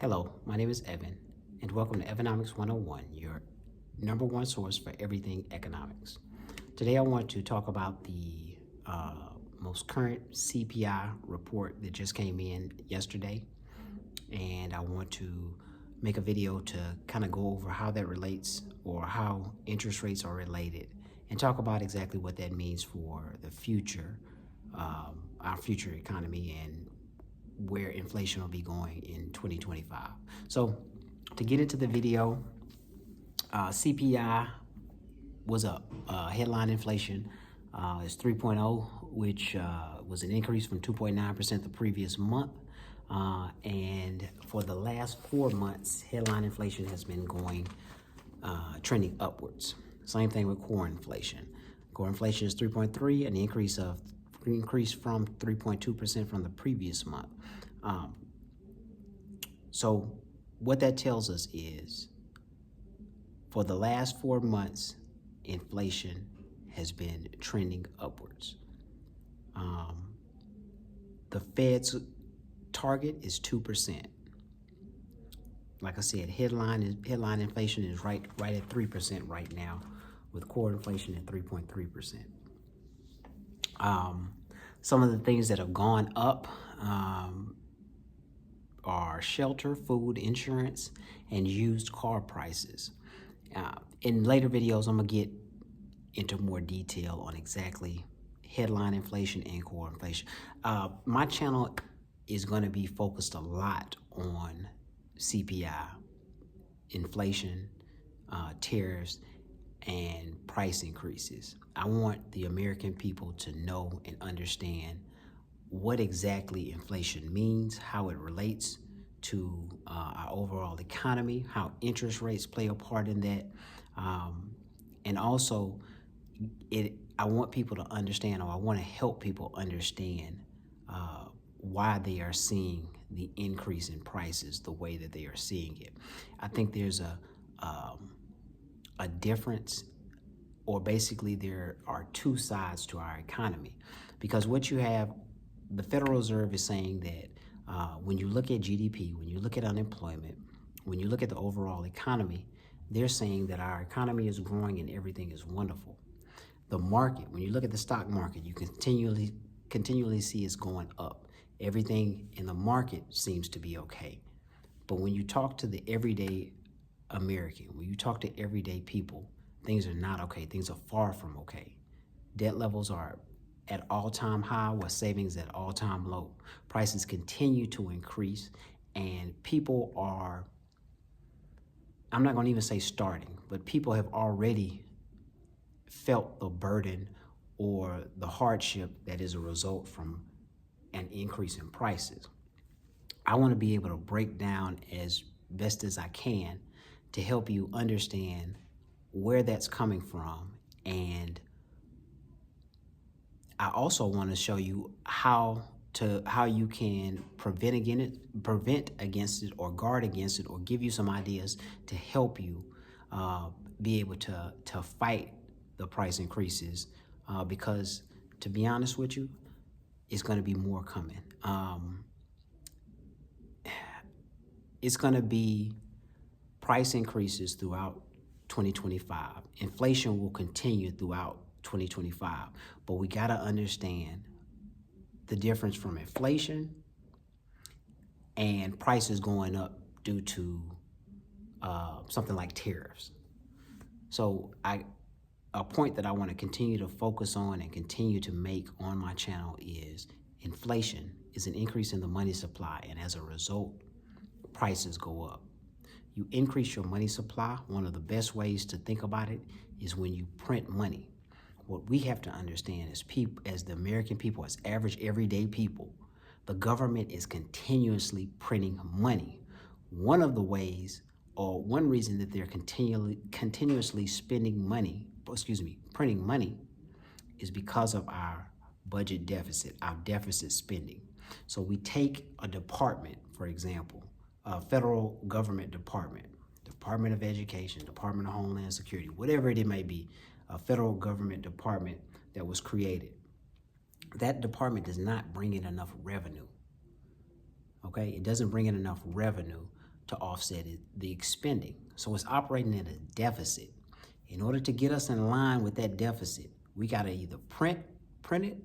Hello, my name is Evan, and welcome to Economics 101, your number one source for everything economics. Today, I want to talk about the most current CPI report that just came in yesterday, and I want to make a video to kind of go over how that relates or how interest rates are related, and talk about exactly what that means for the future, our future economy, and where inflation will be going in 2025. So to get into the video, CPI was up. Headline inflation is 3.0, which was an increase from 2.9% the previous month. And for the last 4 months, headline inflation has been trending upwards. Same thing with core inflation. Core inflation is 3.3, an increase from 3.2% from the previous month. So what that tells us is for the last 4 months, inflation has been trending upwards. The Fed's target is 2%. Like I said, headline inflation is right at 3% right now, with core inflation at 3.3%. Some of the things that have gone up are shelter, food, insurance, and used car prices. In later videos, I'm going to get into more detail on exactly headline inflation and core inflation. My channel is going to be focused a lot on CPI, inflation, tariffs, and price increases. I want the American people to know and understand what exactly inflation means, how it relates to our overall economy, how interest rates play a part in that, and also I want people to understand, or I want to help people understand why they are seeing the increase in prices the way that they are seeing it. I think there's a difference, or basically there are two sides to our economy, because what you have, the Federal Reserve is saying that when you look at GDP, when you look at unemployment, when you look at the overall economy, they're saying that our economy is growing and everything is wonderful. The market, when you look at the stock market, you continually see it's going up. Everything in the market seems to be okay. But when you talk to the everyday American, when you talk to everyday people, things are not okay. Things are far from okay. Debt levels are at all-time high, with savings at all-time low. Prices continue to increase, and people are, I'm not going to even say starting, but people have already felt the burden or the hardship that is a result from an increase in prices. I want to be able to break down as best as I can to help you understand where that's coming from, and I also want to show you how you can prevent against it, or guard against it, or give you some ideas to help you be able to fight the price increases, because to be honest with you, it's going to be more coming. It's going to be price increases throughout 2025. Inflation will continue throughout 2025, but we got to understand the difference from inflation and prices going up due to something like tariffs. So a point that I want to continue to focus on and continue to make on my channel is inflation is an increase in the money supply, and as a result, prices go up. You increase your money supply, one of the best ways to think about it is when you print money. What we have to understand as people, as the American people, as average everyday people, the government is continuously printing money. One of the ways, or one reason that they're continuously printing money, is because of our budget deficit, our deficit spending. So we take a department, for example, a federal government department, Department of Education, Department of Homeland Security, whatever it may be, a federal government department that was created. That department does not bring in enough revenue. Okay, it doesn't bring in enough revenue to offset the expending. So it's operating at a deficit. In order to get us in line with that deficit, we got to either print it,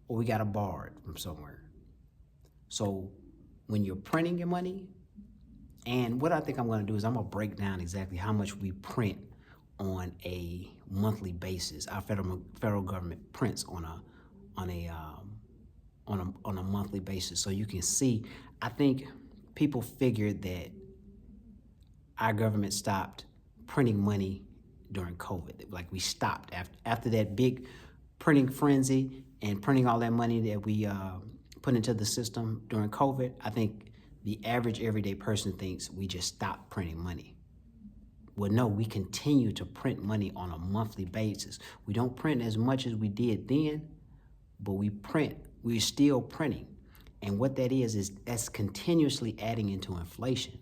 or we got to borrow it from somewhere. So when you're printing your money, and what I think I'm going to do is I'm going to break down exactly how much we print on a monthly basis. Our federal government prints on a monthly basis, so you can see. I think people figured that our government stopped printing money during COVID. Like, we stopped after that big printing frenzy and printing all that money that we put into the system during COVID. I think the average everyday person thinks we just stopped printing money. Well, no, we continue to print money on a monthly basis. We don't print as much as we did then, but we're still printing. And what that is that's continuously adding into inflation.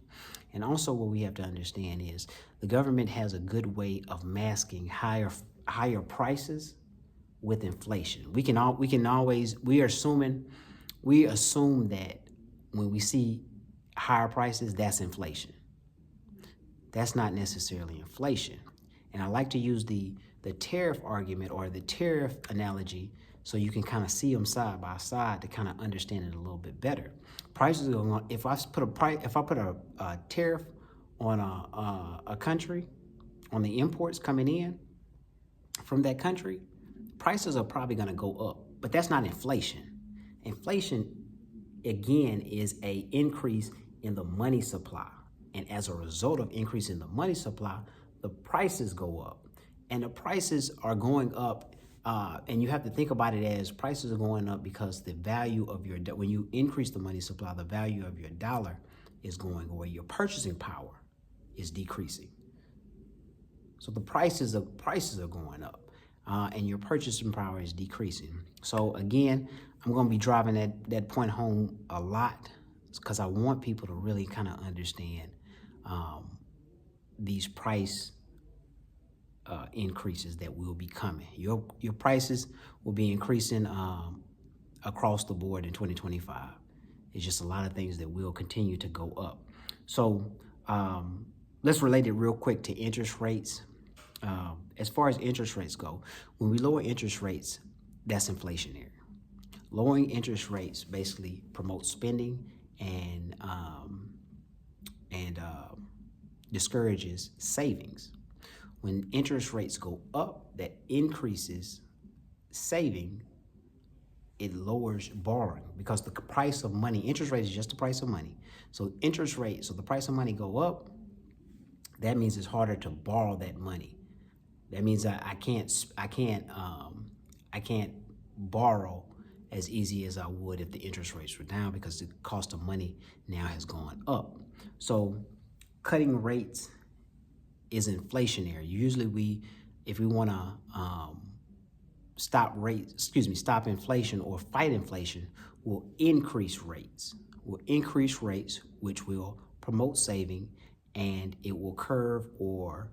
And also what we have to understand is the government has a good way of masking higher prices with inflation. We assume that when we see higher prices, that's inflation. That's not necessarily inflation. And I like to use the tariff argument or the tariff analogy so you can kind of see them side by side to kind of understand it a little bit better. Prices are going on. If I put a tariff on a country, on the imports coming in from that country, prices are probably going to go up. But that's not inflation. Inflation, again, is an increase in the money supply. And as a result of increase in the money supply, the prices go up. And the prices are going up, and you have to think about it as prices are going up because the value of when you increase the money supply, the value of your dollar is going away. Your purchasing power is decreasing. So the prices are going up, and your purchasing power is decreasing. So again, I'm going to be driving that point home a lot because I want people to really kind of understand these price increases that will be coming. Your prices will be increasing across the board in 2025. It's just a lot of things that will continue to go up. So let's relate it real quick to interest rates. As far as interest rates go, when we lower interest rates, that's inflationary. Lowering interest rates basically promotes spending and discourages savings. When interest rates go up, that increases saving. It lowers borrowing because the price of money, interest rate is just the price of money. So the price of money go up, that means it's harder to borrow that money. That means I can't borrow as easy as I would if the interest rates were down because the cost of money now has gone up. So cutting rates is inflationary. Usually if we want to stop inflation or fight inflation, we'll increase rates. We'll increase rates, which will promote saving, and it will curb or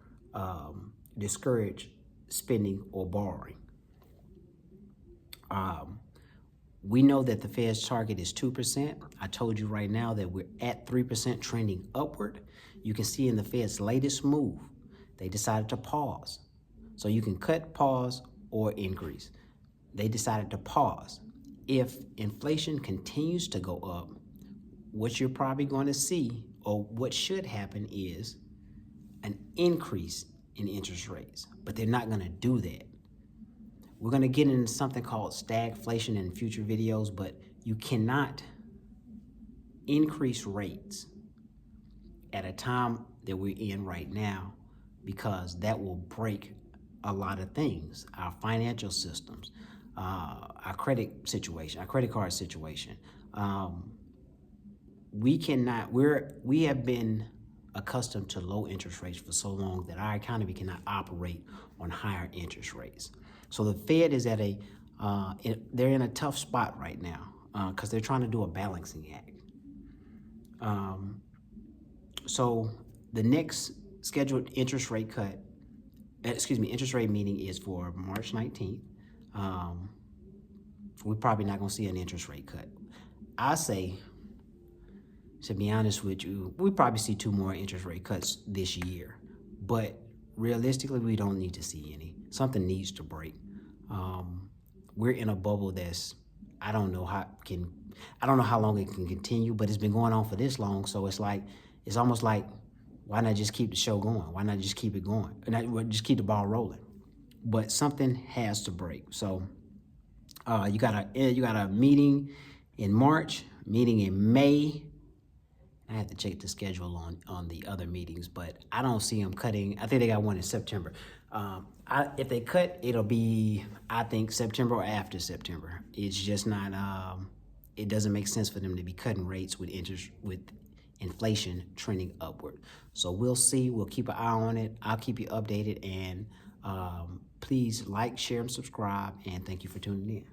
discourage spending or borrowing. We know that the Fed's target is 2%. I told you right now that we're at 3% trending upward. You can see in the Fed's latest move, they decided to pause. So you can cut, pause, or increase. They decided to pause. If inflation continues to go up, what you're probably going to see, or what should happen, is an increase in interest rates. But they're not going to do that. We're going to get into something called stagflation in future videos, but you cannot increase rates at a time that we're in right now because that will break a lot of things, our financial systems, our credit card situation. We have been accustomed to low interest rates for so long that our economy cannot operate on higher interest rates. So the Fed is they're in a tough spot right now because they're trying to do a balancing act. So the next scheduled interest rate meeting is for March 19th. We're probably not going to see an interest rate cut. I say to be honest with you, we probably see 2 more interest rate cuts this year. But realistically, we don't need to see any. Something needs to break. We're in a bubble that's, I don't know how long it can continue, but it's been going on for this long. So it's almost like, why not just keep the show going? Why not just keep it going? And just keep the ball rolling. But something has to break. So you got a meeting in March, meeting in May. I have to check the schedule on the other meetings, but I don't see them cutting. I think they got one in September. If they cut, it'll be, I think, September or after September. It's just not, it doesn't make sense for them to be cutting rates with inflation trending upward. So we'll see. We'll keep an eye on it. I'll keep you updated. And please like, share, and subscribe. And thank you for tuning in.